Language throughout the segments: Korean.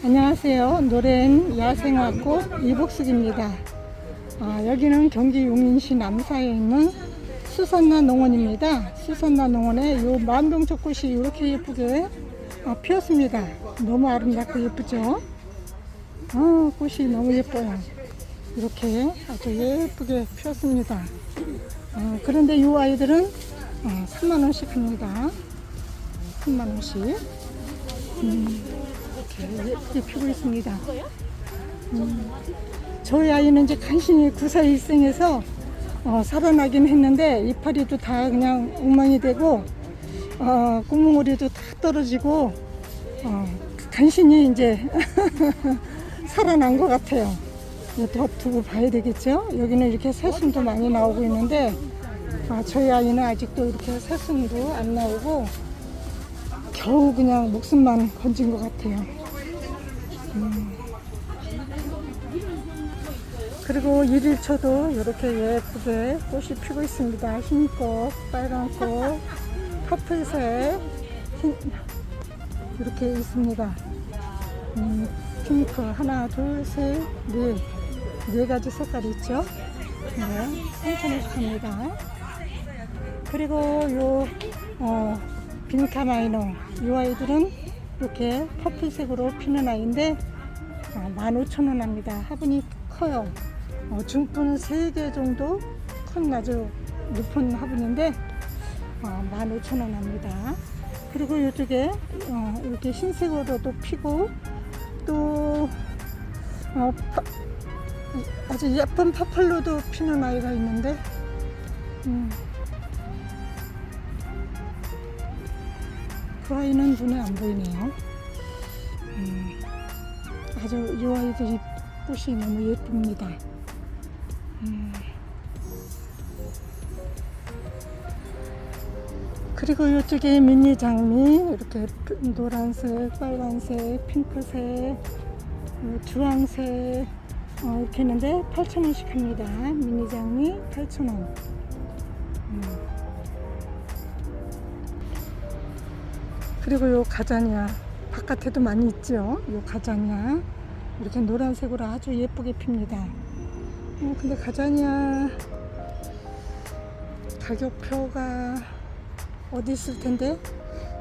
안녕하세요. 노래는 야생화꽃 이복숙입니다. 여기는 경기 용인시 남사에 있는 수선나 농원입니다. 수선나 농원에 요 만병초 꽃이 이렇게 예쁘게 피었습니다. 너무 아름답고 예쁘죠? 꽃이 너무 예뻐요. 이렇게 아주 예쁘게 피었습니다. 그런데 이 아이들은 3만원씩 합니다. 3만원씩. 이렇게 예쁘게 피고 있습니다. 저희 아이는 이제 간신히 구사일생해서 살아나긴 했는데 이파리도 다 그냥 엉망이 되고 구멍오리도 다 떨어지고 간신히 이제 살아난 것 같아요. 더 두고 봐야 되겠죠. 여기는 이렇게 새순도 많이 나오고 있는데 저희 아이는 아직도 이렇게 새순도 안 나오고 겨우 그냥 목숨만 건진 것 같아요. 그리고 일일초도 이렇게 예쁘게 꽃이 피고 있습니다. 흰꽃, 빨간꽃, 퍼플색 이렇게 있습니다. 핑크 하나, 둘, 셋, 네 가지 색깔이 있죠. 네, 3,000원씩 합니다. 그리고 요 빈카 마이너 이 아이들은 이렇게 퍼플색으로 피는 아이인데 15,000원 합니다. 화분이 커요. 중분 3개 정도 큰 아주 높은 화분인데 15,000원 합니다. 그리고 이쪽에 이렇게 흰색으로도 피고 또 아주 예쁜 퍼플로도 피는 아이가 있는데 그 아이는 눈에 안 보이네요. 아주 이 아이들이 꽃이 너무 예쁩니다. 그리고 이쪽에 미니 장미 이렇게 노란색, 빨간색, 핑크색, 주황색 이렇게 했는데 8,000원씩 합니다. 미니 장미 8,000원. 그리고 요 가자니아 바깥에도 많이 있죠. 요 가자니아 이렇게 노란색으로 아주 예쁘게 핍니다. 근데 가자니아 가격표가 어디 있을 텐데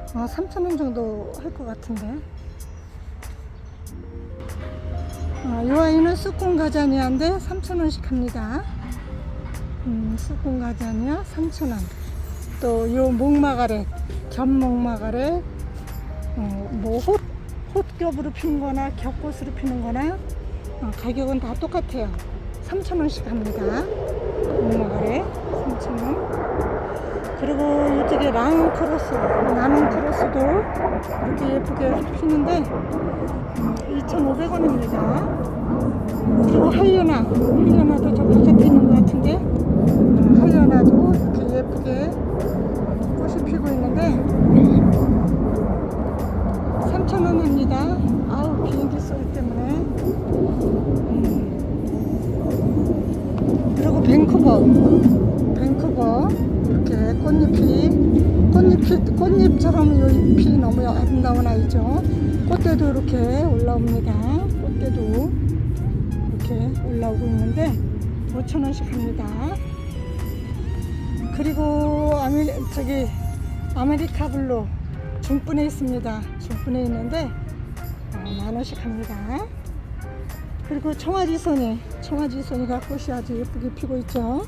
3,000원 정도 할 것 같은데. 이 아이는 쑥콩 가자니아인데 3,000원씩 합니다. 쑥콩 가자니아 3,000원. 또 요 목마가렛, 견목마가렛 뭐 홑겹으로 피는 거나 겹꽃으로 피는 거나 가격은 다 똑같아요. 3,000원씩 합니다. 목마가렛 3,000원. 그리고 이쪽에 나눔 크로스도 이렇게 예쁘게 피는데 2,500원입니다. 그리고 하이에나도 저 바깥에 있는 것 같은데 하이에나도 이렇게 예쁘게 꽃이 피고 있는데 3,000원 합니다. 비행기 소리 때문에. 그리고 밴쿠버 이렇게 꽃잎처럼 이 잎이 너무 아름다운 아이죠. 꽃대도 이렇게 올라옵니다. 꽃대도 이렇게 올라오고 있는데 5,000원씩 합니다. 그리고 아메리카 블루 중분에 있습니다. 중분에 있는데 10,000원씩 합니다. 그리고 청아지손이가 꽃이 아주 예쁘게 피고 있죠.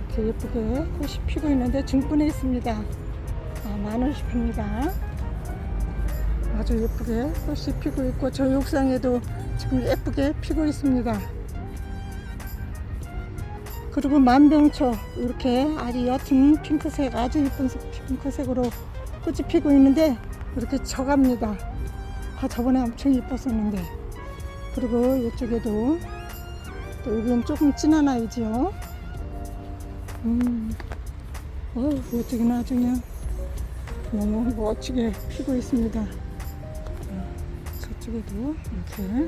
이렇게 예쁘게 꽃이 피고 있는데 중분에 있습니다. 10,000원씩 합니다. 아주 예쁘게 꽃이 피고 있고 저 옥상에도 지금 예쁘게 피고 있습니다. 그리고 만병초 이렇게 아주 옅은 핑크색, 아주 예쁜 핑크색으로 꽃이 피고 있는데 이렇게 져갑니다. 저번에 엄청 예뻤었는데. 그리고 이쪽에도 또 여기는 조금 진한 아이지요. 이쪽에는 아주 그냥 너무 멋지게 피고 있습니다. 저쪽에도 이렇게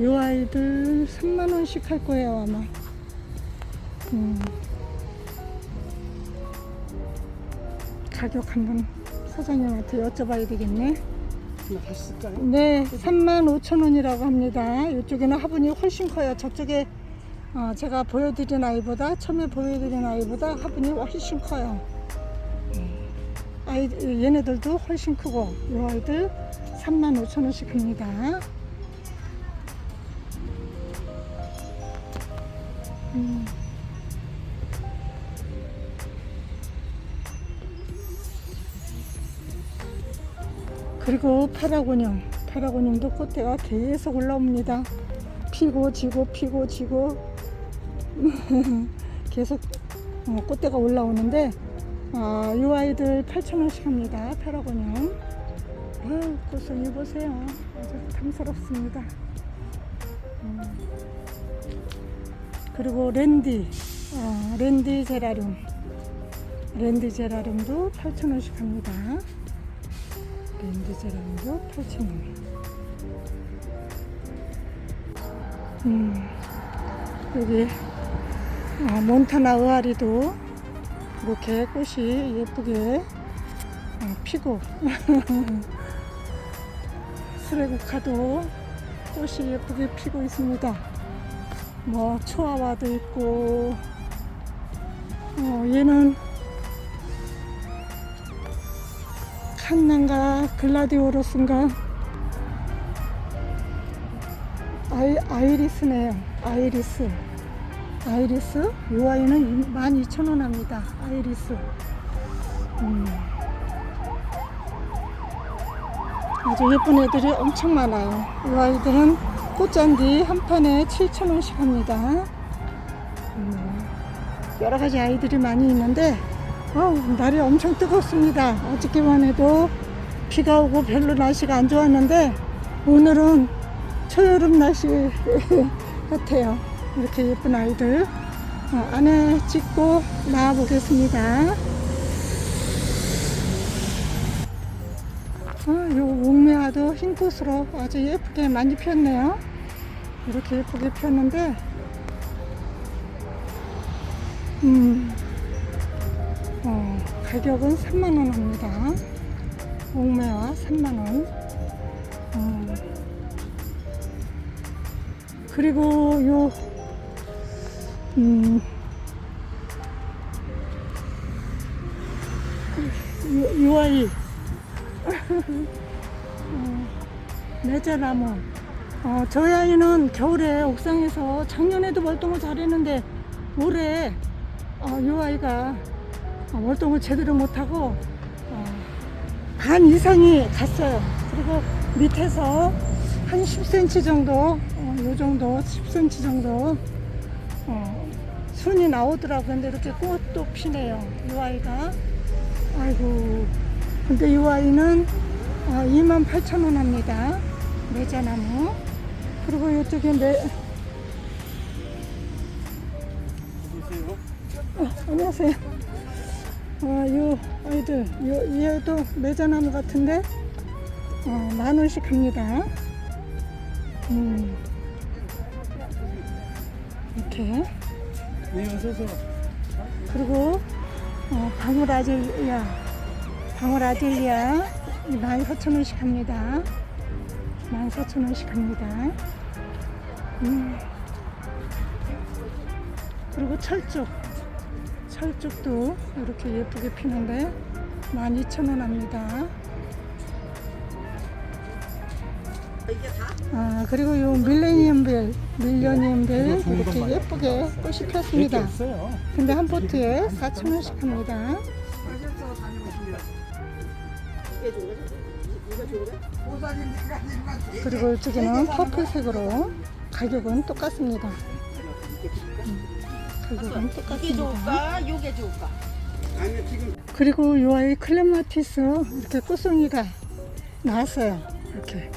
이 아이들 3만원씩 할 거예요 아마. 가격 한번 사장님한테 여쭤봐야 되겠네. 한번 다시 쓸까요? 네, 35,000원이라고 합니다. 이쪽에는 화분이 훨씬 커요. 저쪽에 제가 보여드린 아이보다, 처음에 보여드린 아이보다 화분이 훨씬 커요. 얘네들도 훨씬 크고, 이 아이들 35,000원씩 합니다. 그리고 파라고늄도 꽃대가 계속 올라옵니다. 피고 지고 피고 지고 계속 꽃대가 올라오는데 이 아이들 8,000원씩 합니다. 파라고늄. 꽃송이 보세요. 아주 탐스럽습니다. 그리고 랜디 제라늄. 랜디 제라늄도 8,000원씩 합니다. 랜디 제라늄도 8,000원. 여기 몬타나 의아리도 이렇게 꽃이 예쁘게 피고 스레고카도 꽃이 예쁘게 피고 있습니다. 뭐 초아와도 있고 얘는 칸난가 글라디오로스인가 아이리스네요. 아이리스 이 아이는 12,000원 합니다. 아이리스. 아주 예쁜 애들이 엄청 많아요. 이 아이들은 꽃잔디 한 판에 7,000원씩 합니다. 여러 가지 아이들이 많이 있는데 날이 엄청 뜨겁습니다. 어저께만 해도 비가 오고 별로 날씨가 안 좋았는데 오늘은 초여름 날씨 같아요. 이렇게 예쁜 아이들 안에 찍고 나와 보겠습니다. 요 옥매화도 흰꽃으로 아주 예쁘게 많이 피었네요. 이렇게 예쁘게 피었는데 가격은 3만원 합니다. 옥매화 3만원. 그리고 요 아이 매자나무. 저희 아이는 겨울에 옥상에서 작년에도 월동을 잘했는데 올해 이 아이가 월동을 제대로 못하고 반 이상이 갔어요. 그리고 밑에서 한 10cm 정도, 요 정도 10cm 정도 순이 나오더라고요. 근데 이렇게 꽃도 피네요. 이 아이가. 아이고. 근데 이 아이는 28,000원 합니다. 매자나무. 그리고 이쪽에 안녕하세요. 요 아이들, 얘도 매자나무 같은데 10,000원씩 합니다. 이렇게. 네, 어서서. 그리고 방울 아젤리아 14,000원씩 합니다. 14,000원씩 합니다. 그리고 철쭉도 이렇게 예쁘게 피는데 12,000원 합니다. 그리고 요 밀레니엄벨 이렇게 예쁘게 꽃이 폈습니다. 근데 한 포트에 4,000원씩 합니다. 그리고 이쪽에는 퍼플색으로 가격은 똑같습니다. 가격은 똑같습니다. 요게 좋을까? 그리고 이 아이 클레마티스 이렇게 꽃송이가 나왔어요. 이렇게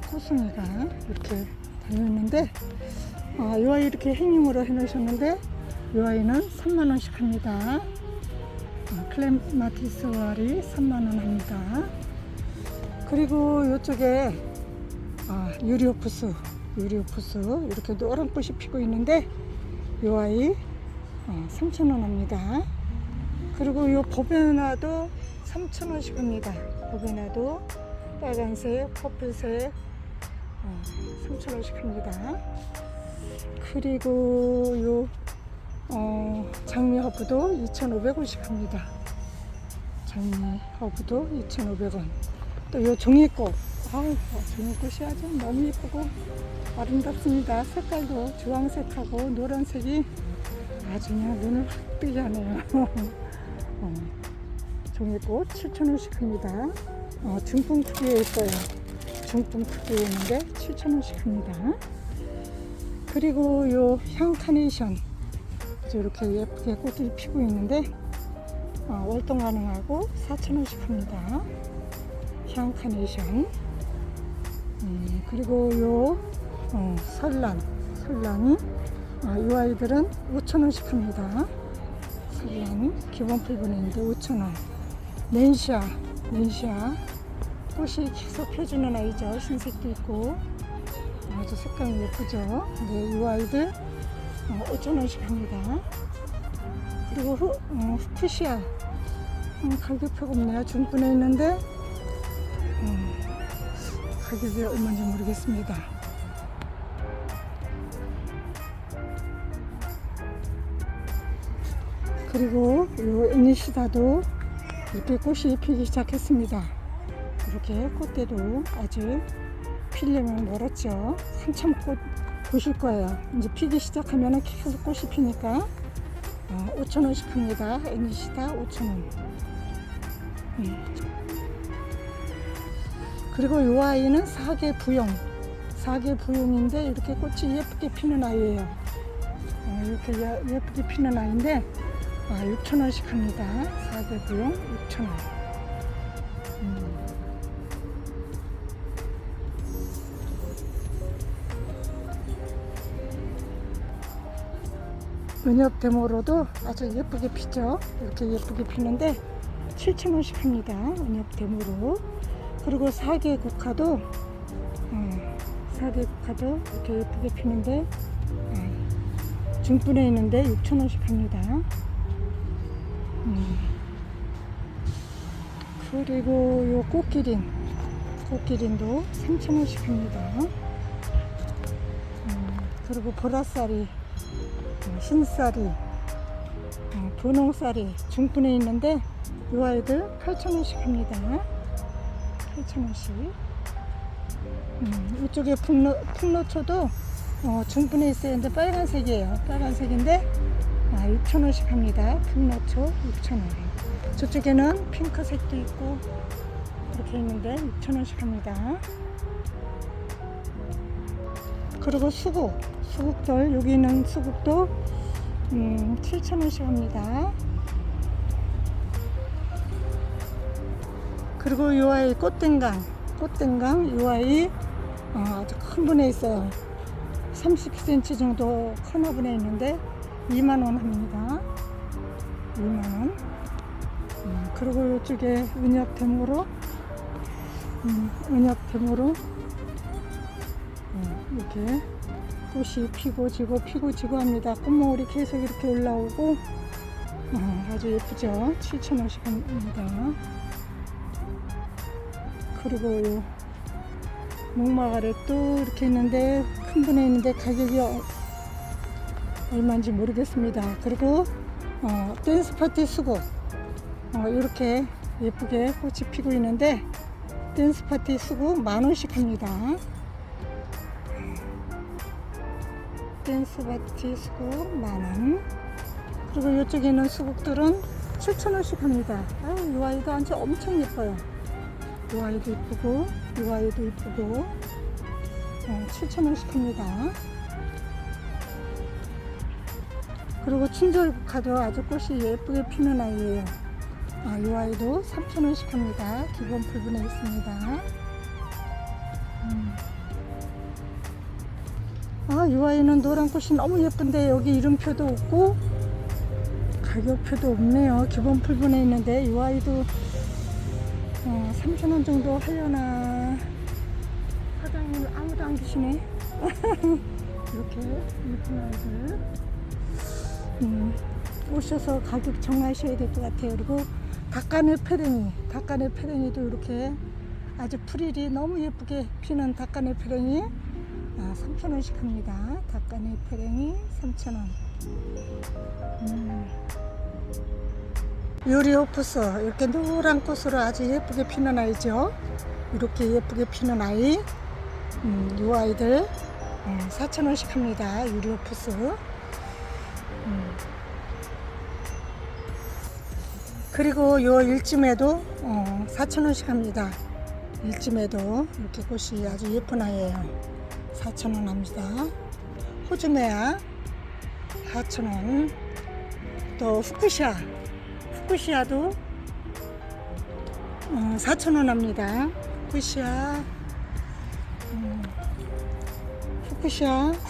꽃송이가 이렇게 달려있는데 이 아이 이렇게 행님으로 해놓으셨는데 이 아이는 3만원씩 합니다. 클레마티스 알이 3만원 합니다. 그리고 이쪽에 유리오프스 이렇게 노란 꽃이 피고 있는데 이 아이 3,000원 합니다. 그리고 이 보베나도 3,000원씩 합니다. 보베나도 빨간색, 퍼플색 3,000원씩 합니다. 그리고 요 장미 허브도 2,500원씩 합니다. 장미 허브도 2,500원. 또 요 종이꽃, 종이꽃이 아주 너무 예쁘고 아름답습니다. 색깔도 주황색하고 노란색이 아주 그냥 눈을 확 뜨게 하네요. 종이꽃 7,000원씩 합니다. 중품 크기에 있어요. 중품 크기에 있는데 7,000원씩 합니다. 그리고 요 향카네이션 이렇게 예쁘게 꽃들이 피고 있는데 월동 가능하고 4,000원씩 합니다. 향카네이션. 그리고 요 설란이 이 아이들은 5,000원씩 합니다. 설란 기본 풀분인데 5,000원. 렌시아 꽃이 계속 펴주는 아이죠. 흰색도 있고 아주 색감이 예쁘죠. 네, 이 아이들 5,000원씩 합니다. 그리고 후쿠시아 가격표가 없네요. 중분에 있는데 가격이 얼마인지 모르겠습니다. 그리고 이 애니시다도 이렇게 꽃이 피기 시작했습니다. 이렇게 꽃대도 아직 피려면 멀었죠. 한참 꽃 보실 거예요. 이제 피기 시작하면 계속 꽃이 피니까 5,000원씩 합니다. 애니시다 5,000원. 그리고 이 아이는 사계 부용인데 이렇게 꽃이 예쁘게 피는 아이예요. 이렇게 예쁘게 피는 아이인데 6,000원씩 합니다. 사계 부용 6,000원. 은엽 데모로도 아주 예쁘게 피죠. 이렇게 예쁘게 피는데 7,000원씩 합니다. 은엽 데모로. 그리고 사계 국화도 이렇게 예쁘게 피는데 중분에 있는데 6,000원씩 합니다. 그리고 요 꽃기린도 3,000원씩 합니다. 그리고 보라쌀이, 흰쌀이, 분홍쌀이 중분에 있는데 이 아이들 8,000원씩 합니다. 8,000원씩. 이쪽에 풍노초도 중분에 있어야 하는데 빨간색인데 6,000원씩 합니다. 풍노초 6,000원. 저쪽에는 핑크색도 있고 이렇게 있는데 6,000원씩 합니다. 그리고 수국들, 여기 있는 수국도 7,000원씩 합니다. 그리고 이 아이 꽃땡강 이 아이 아주 큰 분에 있어요. 30cm 정도 큰 화분에 있는데 2만원 합니다. 2만원. 그리고 이쪽에 은엽대모로 이렇게 꽃이 피고 지고 합니다. 꽃몽울이 계속 이렇게 올라오고 아주 예쁘죠. 7,000원씩 합니다. 그리고 요 목마가렛도 이렇게 있는데 큰 분에 있는데 가격이 얼마인지 모르겠습니다. 그리고 댄스파티 수국 이렇게 예쁘게 꽃이 피고 있는데 댄스파티 수국 10,000원씩 합니다. 댄스파티 수국 10,000원. 그리고 이쪽에 있는 수국들은 7,000원씩 합니다. 이 아이도 아주 엄청 예뻐요. 이 아이도 이쁘고 이 아이도 이쁘고 7,000원씩 합니다. 그리고 춘절국화도 아주 꽃이 예쁘게 피는 아이예요. 이 아이도 3,000원씩 합니다. 기본 풀분에 있습니다. 이 아이는 노란 꽃이 너무 예쁜데 여기 이름표도 없고 가격표도 없네요. 기본 풀분에 있는데 이 아이도 3,000원 정도 하려나. 사장님 아무도 안 계시네. 이렇게 예쁜 아이들 오셔서 가격 정하셔야 될 것 같아요. 그리고 닭가늘 페레니도 이렇게 아주 풀일이 너무 예쁘게 피는 닭가네 페랭이 3,000원씩 합니다. 닭가네 페랭이 3,000원. 유리오프스 이렇게 노란 꽃으로 아주 예쁘게 피는 아이죠. 이렇게 예쁘게 피는 아이, 이 아이들 4,000원씩 합니다. 유리오프스. 그리고 요 일찜에도 4,000원씩 합니다. 일찜에도 이렇게 꽃이 아주 예쁜 아이예요. 4,000원 합니다. 호주메아 4,000원. 또 후쿠시아도 4,000원 합니다. 후쿠시아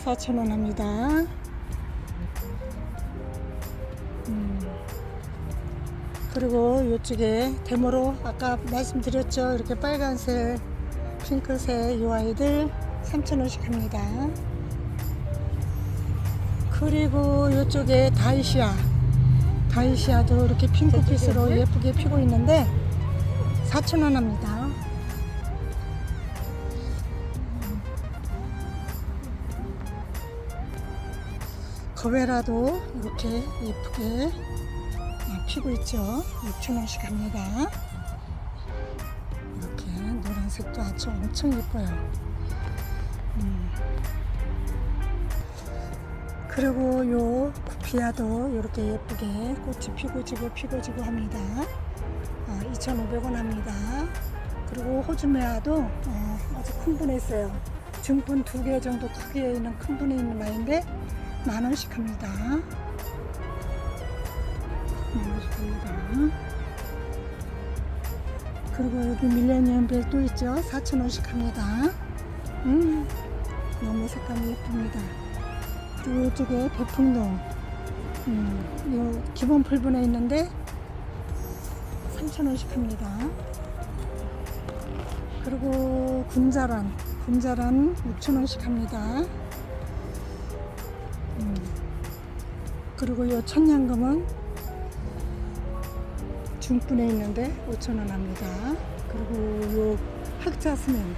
4,000원 합니다. 그리고 이쪽에 데모로 아까 말씀드렸죠. 이렇게 빨간색, 핑크색 이 아이들 3,000원씩 합니다. 그리고 이쪽에 다이시아도 이렇게 핑크빛으로 예쁘게 피고 있는데 4,000원 합니다. 거베라도 이렇게 예쁘게 피고 있죠. 6,000원씩 합니다. 이렇게 노란색도 아주 엄청 예뻐요. 그리고 요 구피아도 이렇게 예쁘게 꽃이 피고지고 합니다. 2,500원 합니다. 그리고 호주메아도 아주 큰 분에 있어요. 중분 2개 정도 크기에 있는 큰 분에 있는 아이인데 10,000원씩 합니다. 10,000원씩 합니다. 그리고 여기 밀레니엄 벨도 있죠. 4,000원씩 합니다. 너무 색감이 예쁩니다. 이쪽에 백풍동 요 기본 풀분에 있는데 3,000원씩 합니다. 그리고 군자란 6,000원씩 합니다. 그리고 요 천냥금은 중분에 있는데 5,000원 합니다. 그리고 요 흑자스민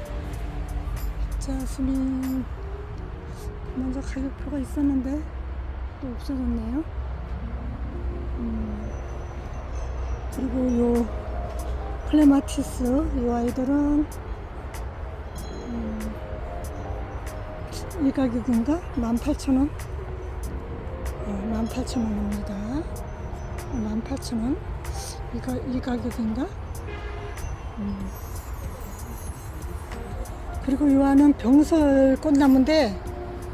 먼저 가격표가 있었는데 또 없어졌네요. 그리고 요 클레마티스 이 아이들은 이 가격인가? 18,000원. 18,000원입니다. 18,000원. 이 가격인가? 그리고 이 안은 병설 꽃나무인데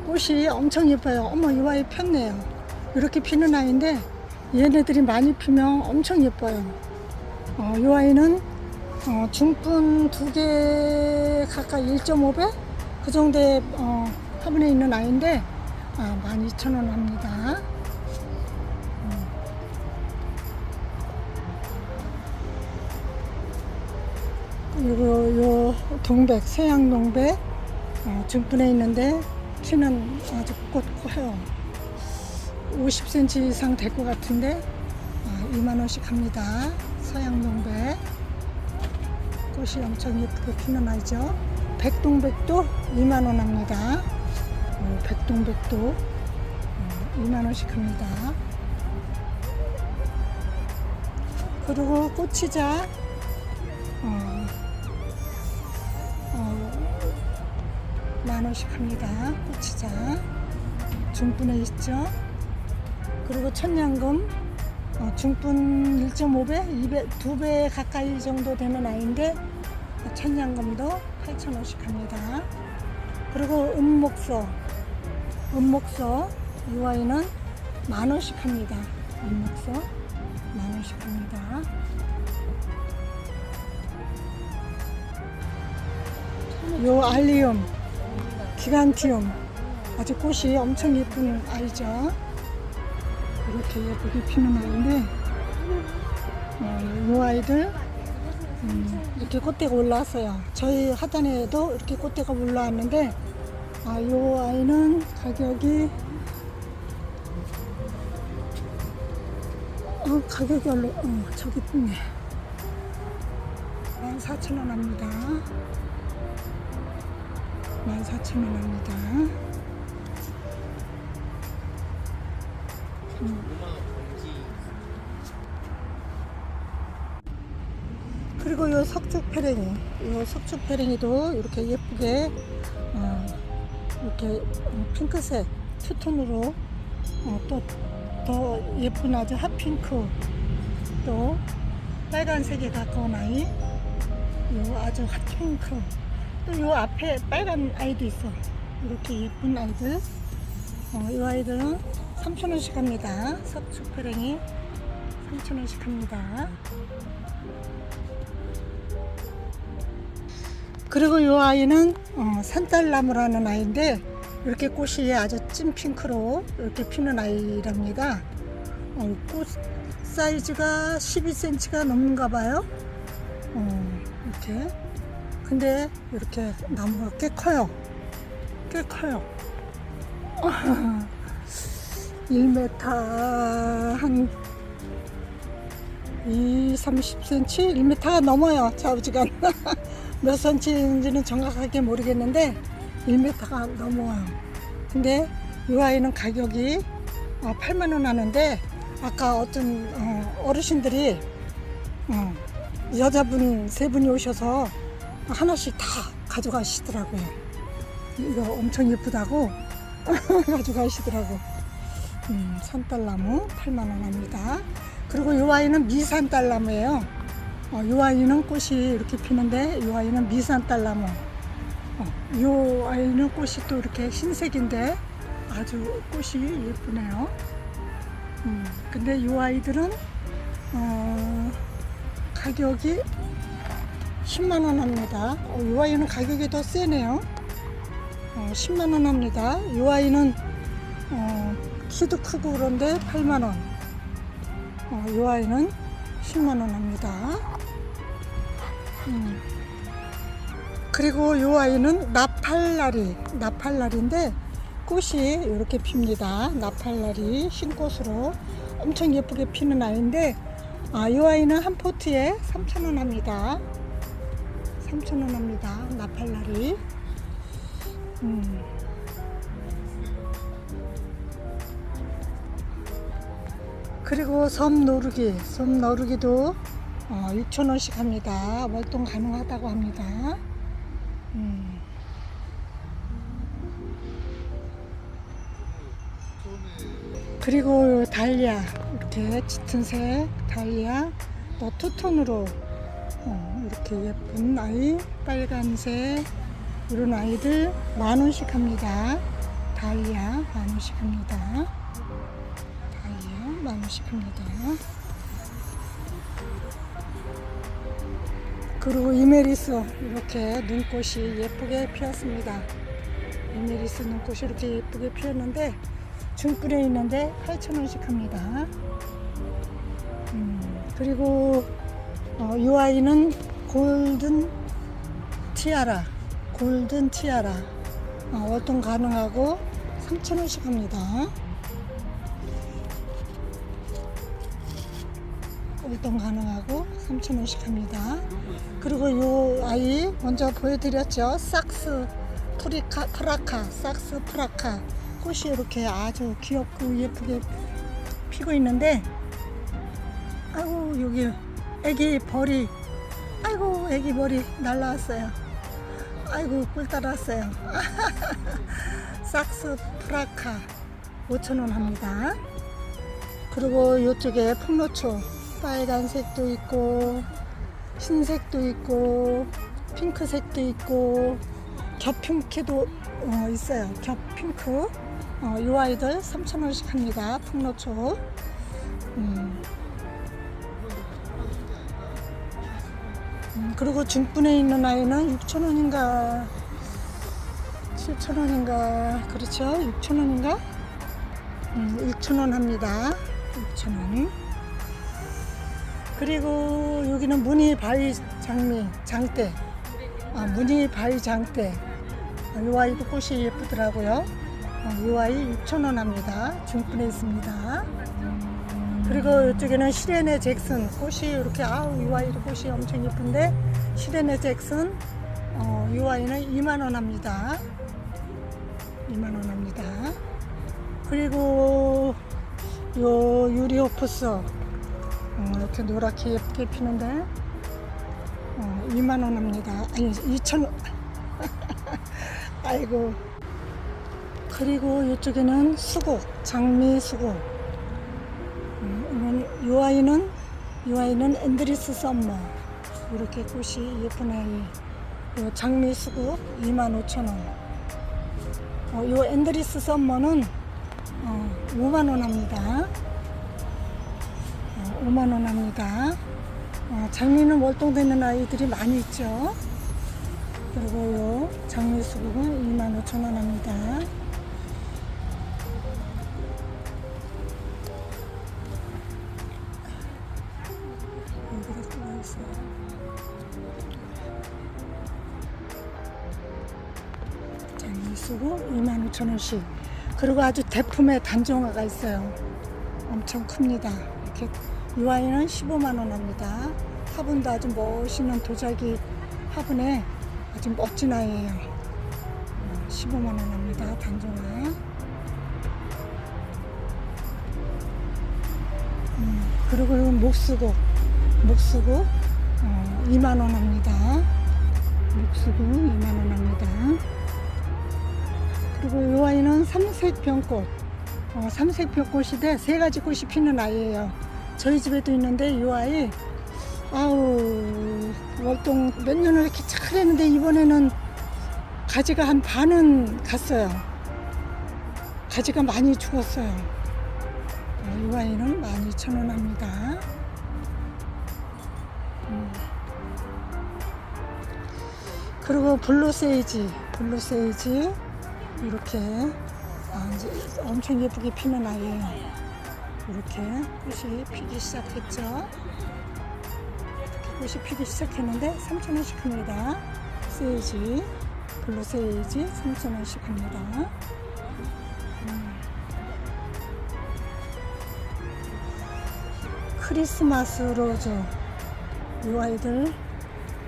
꽃이 엄청 예뻐요. 어머, 이 아이 폈네요. 이렇게 피는 아이인데 얘네들이 많이 피면 엄청 예뻐요. 이 아이는 중분 2개 가까이 1.5배? 그 정도의 화분에 있는 아이인데 12,000원 합니다. 그리고 요 동백, 서양 동백 중분에 있는데 키는 아주 커요. 50cm 이상 될 것 같은데 2만원씩 합니다. 서양 동백 꽃이 엄청 예쁘게 피는 아이죠. 백동백도 2만원 합니다. 백동백도 2만원씩 합니다. 그리고 꽃이자 만원씩 합니다. 꽃이자 중분에 있죠. 그리고 천냥금 중분 1.5배, 2배 가까이 정도 되는 아이인데 천냥금도 8,000원씩 합니다. 그리고 은목서 이 아이는 10,000원씩 합니다. 은목서 10,000원씩 합니다. 요 알리움, 기간티움 아주 꽃이 엄청 예쁜 아이죠. 이렇게 예쁘게 피는 아이인데 이 아이들 이렇게 꽃대가 올라왔어요. 저희 하단에도 이렇게 꽃대가 올라왔는데 이 아이는 가격이 가격이 저기 있네. 14,000원 합니다. 14,000원 합니다. 그리고 요 석축페랭이도 이렇게 예쁘게 이렇게 핑크색 투톤으로 또 더 예쁜 아주 핫핑크, 또 빨간색에 가까운 아이, 요 아주 핫핑크, 또 요 앞에 빨간 아이도 있어. 이렇게 예쁜 아이들. 이 아이들은 3,000원씩 합니다. 석축페랭이 3,000원씩 합니다. 그리고 이 아이는 산딸나무라는 아이인데 이렇게 꽃이 아주 찐핑크로 이렇게 피는 아이랍니다. 꽃 사이즈가 12cm가 넘는가 봐요. 이렇게. 근데 이렇게 나무가 꽤 커요. 1m 한 30cm? 1m가 넘어요. 좌우지간. 몇 cm인지는 정확하게 모르겠는데 1m가 넘어요. 근데 이 아이는 가격이 8만원 하는데, 아까 어떤 어르신들이 여자분 3분이 오셔서 하나씩 다 가져가시더라고요. 이거 엄청 예쁘다고 가져가시더라고. 산딸나무 8만원 합니다. 그리고 이 아이는 미산딸나무예요. 이 아이는 꽃이 이렇게 피는데, 이 아이는 미산딸나무. 이 아이는 꽃이 또 이렇게 흰색인데 아주 꽃이 예쁘네요. 근데 이 아이들은 가격이 10만원 합니다. 이 아이는 가격이 더 세네요. 10만원 합니다. 이 아이는 키도 크고 그런데 8만원. 이 아이는 10만원 합니다. 그리고 이 아이는 나팔나리인데 꽃이 이렇게 핍니다. 나팔나리 흰꽃으로 엄청 예쁘게 피는 아이인데, 이 아이는 한 포트에 3,000원 합니다. 3,000원 합니다. 나팔나리. 그리고 섬너루기도 6,000원씩 합니다. 월동 가능하다고 합니다. 그리고 달리아, 이렇게 짙은색 달리아, 또 투톤으로 이렇게 예쁜 아이, 빨간색, 이런 아이들 10,000원씩 합니다. 달리아 10,000원씩 합니다. 달리아 10,000원씩 합니다. 그리고 이메리스, 이렇게 눈꽃이 예쁘게 피었습니다. 이메리스 눈꽃이 이렇게 예쁘게 피었는데 중불에 있는데 8,000원씩 합니다. 그리고 이 아이는 골든 티아라 월동 가능하고 3,000원씩 합니다. 월동 가능하고 3,000원씩 합니다. 그리고 이 아이 먼저 보여드렸죠. 삭스 프라카 꽃이 이렇게 아주 귀엽고 예쁘게 피고 있는데, 아이고 여기 애기 벌이 날라왔어요. 아이고 꿀 따라왔어요. 삭스 프라카 5,000원 합니다. 그리고 이쪽에 풍노초 빨간색도 있고 흰색도 있고 핑크색도 있고 겹핑크도 있어요. 겹핑크. 이 아이들 3,000원씩 합니다. 풍노초. 그리고 중분에 있는 아이는 6,000원인가 7,000원인가 그렇죠. 6,000원인가 6,000원 합니다. 6,000원. 그리고 여기는 무늬바위 장대. 무늬바위 장대. 이 아이도 꽃이 예쁘더라고요. 이 아이 6,000원 합니다. 중분에 있습니다. 그리고 이쪽에는 시레네 잭슨 꽃이 이렇게 아우 이 아이도 꽃이 엄청 예쁜데 시레네 잭슨 이 아이는 2만원 합니다. 2만원 합니다. 그리고 요 유리오프스 이렇게 노랗게 예쁘게 피는데 2만원 합니다. 아니 2,000원. 아이고. 그리고 이쪽에는 수국, 장미 수국. 이 아이는 앤드리스 썸머. 이렇게 꽃이 예쁜 아이. 요 장미 수국 25,000원. 요 앤드리스 썸머는 5만원 합니다. 5만원 합니다. 장미는 월동되는 아이들이 많이 있죠. 그리고 요 장미 수국은 25,000원 합니다. 여기다 들어가 있어요. 장미 수국 25,000원씩. 그리고 아주 대품의 단종화가 있어요. 엄청 큽니다. 이렇게 이 아이는 15만원 합니다. 화분도 아주 멋있는 도자기 화분에 아주 멋진 아이예요. 15만원 합니다. 단종화. 그리고 이건 목수국 2만원 합니다. 목수국 2만원 합니다. 그리고 이 아이는 삼색병꽃 삼색병꽃인데 세 가지 꽃이 피는 아이예요. 저희 집에도 있는데 이 아이 아우 월동 몇 년을 이렇게 잘 했는데 이번에는 가지가 한 반은 갔어요. 가지가 많이 죽었어요. 이 아이는 12,000원 합니다. 그리고 블루세이지 이렇게 이제 엄청 예쁘게 피는 아이예요. 이렇게 꽃이 피기 시작했죠. 이렇게 꽃이 피기 시작했는데 3,000원씩 합니다. 세이지, 블루 세이지 3,000원씩 합니다. 크리스마스 로즈 이 아이들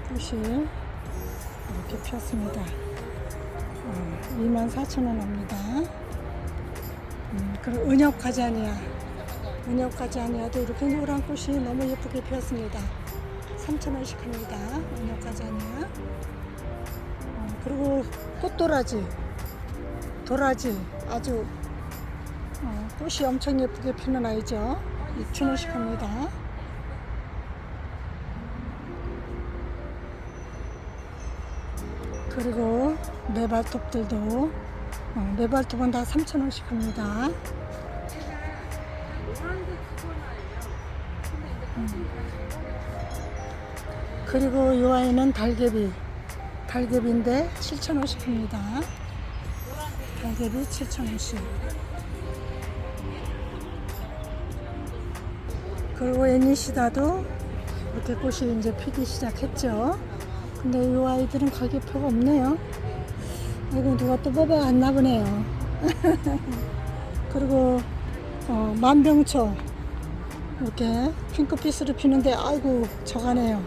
꽃이 이렇게 피었습니다. 24,000원 합니다. 그리고 은엽가자니아도 이렇게 노란 꽃이 너무 예쁘게 피었습니다. 3,000원씩 합니다. 은엽가자니아. 그리고 꽃도라지 아주 꽃이 엄청 예쁘게 피는 아이죠. 6,000원씩 합니다. 그리고 네발톱들도 네발톱은 다 3,000원씩 합니다. 그리고 이 아이는 달개비인데 7,000원씩 합니다. 달개비 7,000원씩. 그리고 애니시다도 이렇게 꽃이 이제 피기 시작했죠. 근데 이 아이들은 가격표가 없네요. 이거 누가 또 뽑아왔나 보네요. 그리고 만병초 이렇게 핑크빛으로 피는데 아이고 저가네요.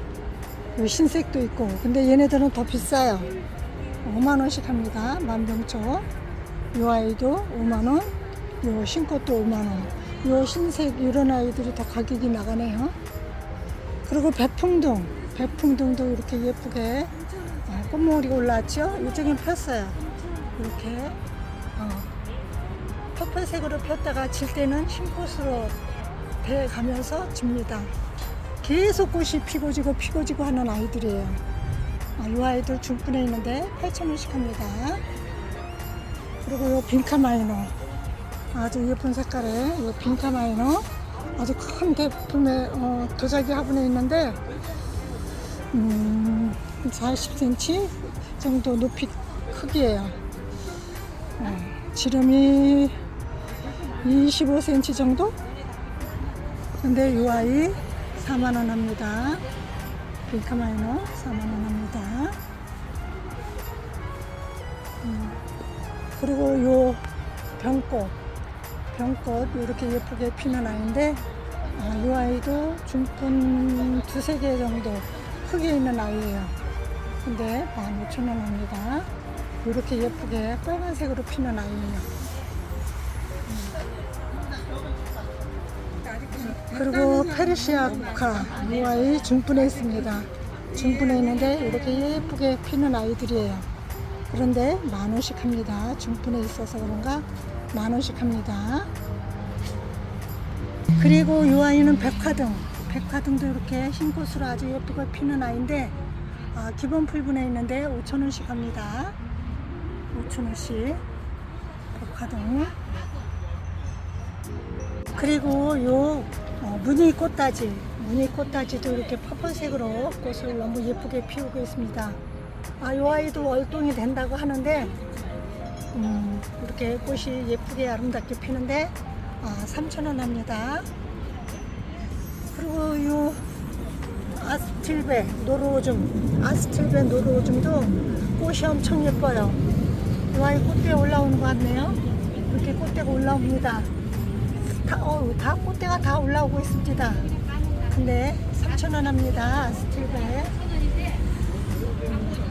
흰색도 있고. 근데 얘네들은 더 비싸요. 5만원씩 합니다. 만병초. 이 아이도 5만원. 요 흰꽃도 5만원. 요 흰색 이런 아이들이 더 가격이 나가네요. 그리고 배풍등도 이렇게 예쁘게 꽃몽오리가 올라왔죠. 이쪽엔 폈어요. 이렇게 퍼플색으로 폈다가 질 때는 흰꽃으로 돼가면서 집니다. 계속 꽃이 피고 지고 하는 아이들이에요. 이 아이들 중분에 있는데 8,000원씩 합니다. 그리고 요 빈카마이너 아주 예쁜 색깔의 이 빈카마이너 아주 큰 대품의 도자기 화분에 있는데 40cm 정도 높이 크기예요. 지름이 25cm 정도? 근데 이 아이 4만원 합니다. 빈카마이너 4만원 합니다. 그리고 요 병꽃 이렇게 예쁘게 피는 아이인데 이 아이도 중분 두세 개 정도 크게 있는 아이예요. 근데 15,000원 합니다. 이렇게 예쁘게 빨간색으로 피는 아이예요. 그리고 페르시아 국화 이 아이 중분에 있습니다. 중분에 있는데 이렇게 예쁘게 피는 아이들이에요. 그런데 10,000원씩 합니다. 중분에 있어서 그런가 10,000원씩 합니다. 그리고 이 아이는 백화등도 이렇게 흰 꽃으로 아주 예쁘게 피는 아이인데 기본 풀분에 있는데 5,000원씩 합니다. 5,000원씩 백화등. 그리고 요 무늬 꽃다지도 이렇게 퍼플색으로 꽃을 너무 예쁘게 피우고 있습니다. 요 아이도 월동이 된다고 하는데 이렇게 꽃이 예쁘게 아름답게 피는데 3,000원 합니다. 그리고 요 아스틸베 노루오줌도 꽃이 엄청 예뻐요. 이 아이 꽃대에 올라오는 것 같네요. 이렇게 꽃대가 올라옵니다. 다 꽃대가 다 올라오고 있습니다. 근데 3,000원 합니다. 아스틸베.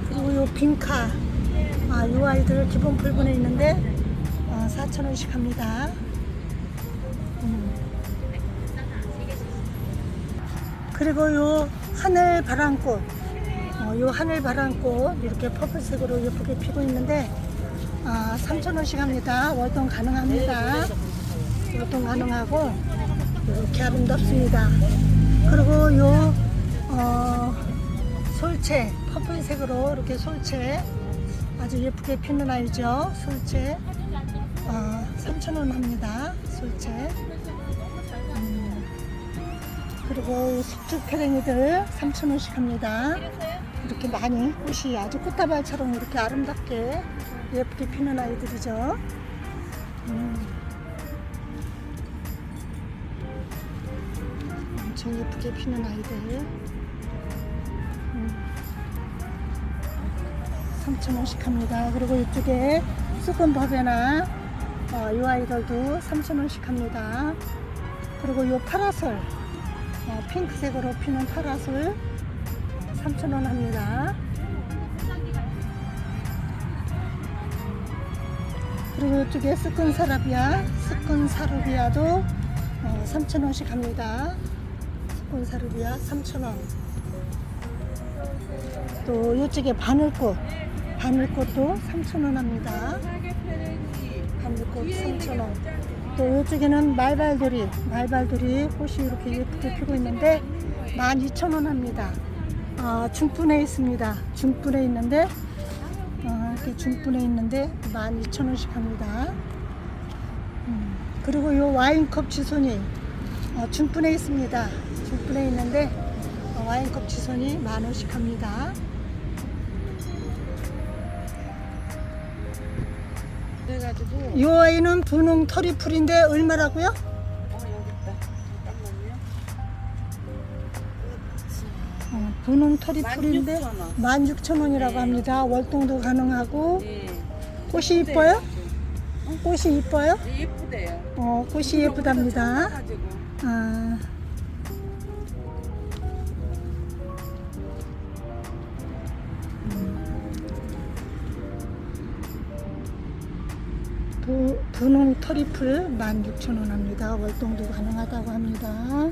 그리고 요 빈카 요 아이들 기본 풀분에 있는데 4,000원씩 합니다. 그리고 요 하늘바람꽃 이렇게 퍼플색으로 예쁘게 피고 있는데 3,000원씩 합니다. 월동 가능합니다. 월동 가능하고 이렇게 아름답습니다. 그리고 요 솔채 퍼플색으로 이렇게 솔채 아주 예쁘게 피는 아이죠. 솔채 3,000원 합니다. 솔채. 그리고 숙주페랭이들 3,000원씩 합니다. 이렇게 많이 꽃이 아주 꽃다발처럼 이렇게 아름답게 예쁘게 피는 아이들이죠. 엄청 예쁘게 피는 아이들 3,000원씩 합니다. 그리고 이쪽에 수건 버베나 이 아이들도 3,000원씩 합니다. 그리고 이 파라솔 핑크색으로 피는 파라솔 3,000원 합니다. 그리고 이쪽에 스콘사루비아도 3,000원씩 합니다. 스콘사루비아 3,000원. 또 이쪽에 바늘꽃도 3,000원 합니다. 바늘꽃 3,000원. 또 이쪽에는 말발돌이 꽃이 이렇게 예쁘게 피고 있는데 12,000원 합니다. 중분에 있습니다. 중분에 있는데 이렇게 중분에 있는데 12,000원씩 합니다. 그리고 요 와인컵 지손이 중분에 있습니다. 중분에 있는데 와인컵 지손이 10,000원씩 합니다. 그래가지고 이 아이는 분홍 터리풀인데 얼마라고요? 여기 있다. 잠깐만요. 분홍 터리풀인데 16,000원이라고 합니다. 월동도 가능하고 네. 꽃이 이뻐요? 꽃이 이뻐요? 예쁘대요. 꽃이 예쁘답니다. 가지고 분홍 터리풀 16,000원 합니다. 월동도 가능하다고 합니다.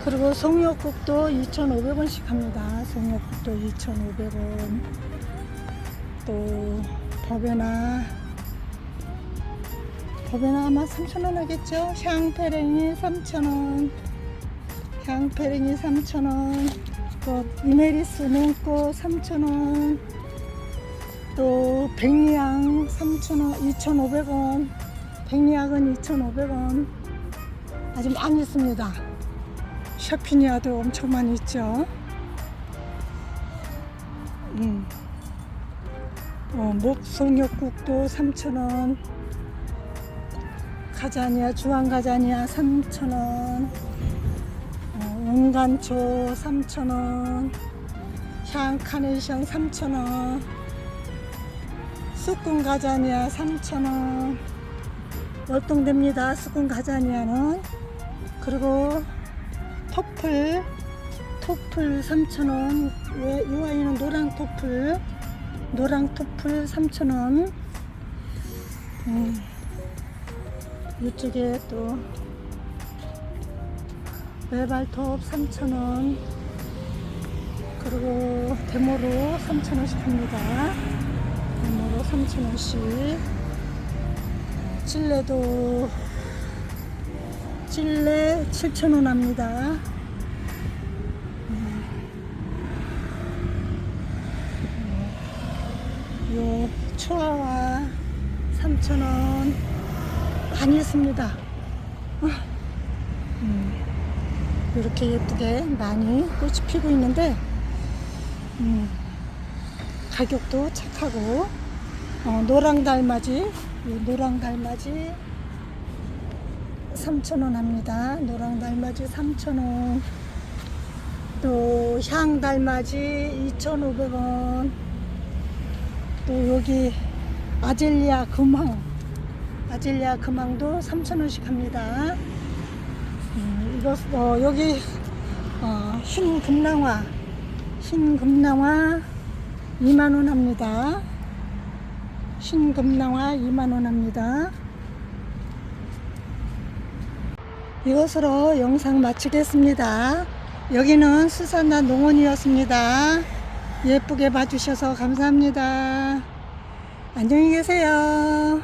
그리고 송이옥국도 2,500원씩 합니다. 송이옥국도 2,500원. 또 버베나 아마 3,000원 하겠죠? 향페랭이 3,000원. 향페랭이 3,000원. 또 이메리스 냉꽃 3,000원. 또 백리향 3,000원, 2,500원. 백리향은 2,500원. 아주 많이 있습니다. 샤피니아도 엄청 많이 있죠. 목송역국도 3,000원. 가자니아, 주황가자니아 3,000원. 은간초 3,000원. 영상 카네이션 3,000원, 쑥군 가자니아 3,000원, 월동됩니다. 쑥군 가자니아는. 그리고 토플 3,000원. 이 아이는 노랑 토플 3,000원. 이쪽에 또 외발톱 3,000원. 그리고 데모로 3,000원씩 합니다. 데모로 3,000원씩. 찔레도 찔레 7,000원 합니다. 요 초아와 3,000원 많이 있습니다. 이렇게 예쁘게 많이 꽃이 피고 있는데 가격도 착하고. 노랑 달맞이 3,000원 합니다. 노랑 달맞이 3,000원. 또 향 달맞이 2,500원. 또 여기 아젤리아 금황도 3,000원씩 합니다. 이거 여기 흰 금낭화 2만원 합니다. 흰 금낭화 2만원 합니다. 이것으로 영상 마치겠습니다. 여기는 수산나 농원이었습니다. 예쁘게 봐주셔서 감사합니다. 안녕히 계세요.